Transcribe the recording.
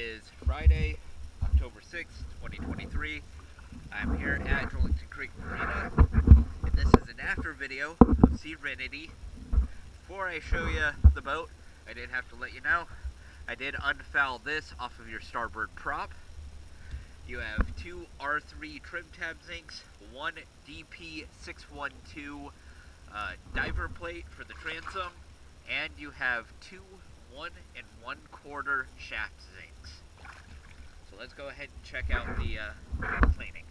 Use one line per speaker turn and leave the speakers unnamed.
is Friday, October 6th, 2023. I'm here at Drillington Creek Marina, and this is an after video of Sea Renity. Before I show you the boat, I did have to let you know, I did unfoul this off of your starboard prop. You have two R3 trim tab zincs, one DP612 diver plate for the transom, and you have two 1 1/4 shaft zincs. So let's go ahead and check out the cleaning.